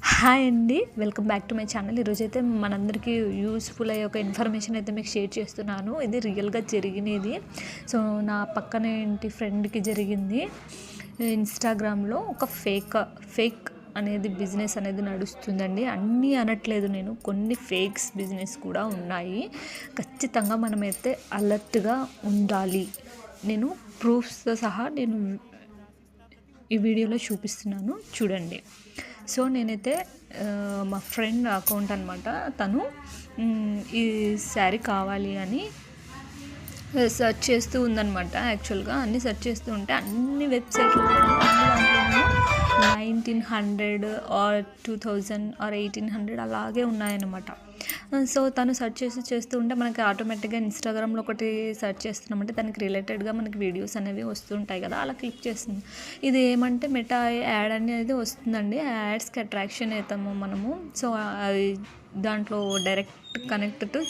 Hi అండి, welcome back to my channel. ఈరోజైతే మనందరికీ యూస్ఫుల్ అయ్యే ఒక ఇన్ఫర్మేషన్ అయితే మీకు షేర్ చేస్తున్నాను. ఇది రియల్గా జరిగినది. సో నా పక్కన ఇంటి ఫ్రెండ్కి జరిగింది. ఇన్స్టాగ్రామ్లో ఒక ఫేక్ అనేది బిజినెస్ అనేది నడుస్తుందండి. అన్నీ అనట్లేదు నేను, కొన్ని ఫేక్స్ బిజినెస్ కూడా ఉన్నాయి. ఖచ్చితంగా మనమైతే అలర్ట్గా ఉండాలి. నేను ప్రూఫ్స్తో సహా నేను ఈ వీడియోలో చూపిస్తున్నాను, చూడండి. సో నేనైతే మా ఫ్రెండ్ అకౌంట్ అనమాట, తను ఈ శారీ కావాలి అని సెర్చ్ చేస్తూ ఉందన్నమాట. యాక్చువల్గా అన్నీ సెర్చ్ చేస్తూ ఉంటే అన్ని వెబ్సైట్లు దాంట్లో 1900 ఆర్ 2000 ఆర్ 1800 అలాగే ఉన్నాయన్నమాట. సో తను సెర్చ్ చేస్తూ ఉంటే మనకి ఆటోమేటిక్గా ఇన్స్టాగ్రామ్లో ఒకటి సెర్చ్ చేస్తున్నామంటే దానికి రిలేటెడ్గా మనకి వీడియోస్ అనేవి వస్తుంటాయి కదా, అలా క్లిక్ చేస్తుంది. ఇది ఏమంటే మెటా యాడ్ అనేది వస్తుందండి. ఆ యాడ్స్కి అట్రాక్షన్ అవుతాము మనము. సో అది దాంట్లో డైరెక్ట్ కనెక్ట్ టు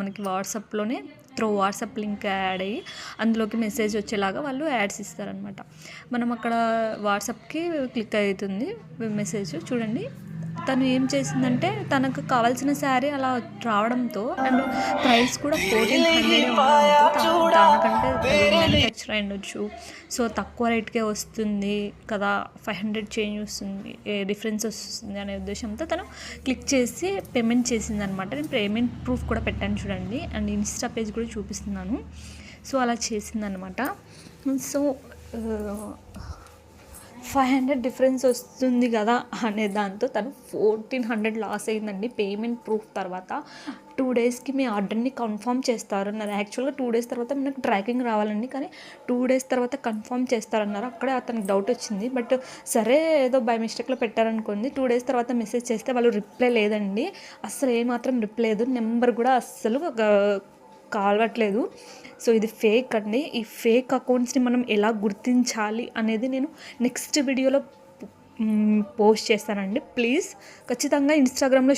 మనకి వాట్సాప్లోనే త్రూ వాట్సాప్ లింక్ యాడ్ అయ్యి అందులోకి మెసేజ్ వచ్చేలాగా వాళ్ళు యాడ్స్ ఇస్తారనమాట. మనం అక్కడ వాట్సాప్కి క్లిక్ అవుతుంది మెసేజ్. చూడండి, తను ఏం చేసిందంటే తనకు కావాల్సిన శారీ అలా రావడంతో అండ్ ప్రైస్ కూడా 1400 ఉండడంతో దానికంటే మ్యానుఫ్యాక్చర్ అయ్యొచ్చు, సో తక్కువ రేట్కే వస్తుంది కదా, 500 చేంజ్ వస్తుంది, డిఫరెన్స్ వస్తుంది అనే ఉద్దేశంతో తను క్లిక్ చేసి పేమెంట్ చేసింది అనమాట. నేను పేమెంట్ ప్రూఫ్ కూడా పెట్టాను చూడండి, అండ్ ఇన్స్టా పేజ్ కూడా చూపిస్తున్నాను. సో అలా చేసిందనమాట. సో 500 డిఫరెన్స్ వస్తుంది కదా అనే దాంతో తను 1400 లాస్ అయిందండి. పేమెంట్ ప్రూఫ్ తర్వాత 2 డేస్కి మీ ఆర్డర్ని కన్ఫర్మ్ చేస్తారన్నారు. యాక్చువల్గా 2 డేస్ తర్వాత మనకు ట్రాకింగ్ రావాలండి, కానీ 2 డేస్ తర్వాత కన్ఫర్మ్ చేస్తారన్నారు. అక్కడే అతనికి డౌట్ వచ్చింది. బట్ సరే ఏదో బై మిస్టేక్లో పెట్టారనుకోండి. 2 డేస్ తర్వాత మెసేజ్ చేస్తే వాళ్ళు రిప్లై లేదండి, అస్సలు ఏమాత్రం రిప్లై లేదు, నెంబర్ కూడా అస్సలు కావట్లేదు. సో ఇది ఫేక్ అండి. ఈ ఫేక్ అకౌంట్స్ని మనం ఎలా గుర్తించాలి అనేది నేను నెక్స్ట్ వీడియోలో పోస్ట్ చేస్తానండి. ప్లీజ్ ఖచ్చితంగా ఇన్స్టాగ్రామ్లో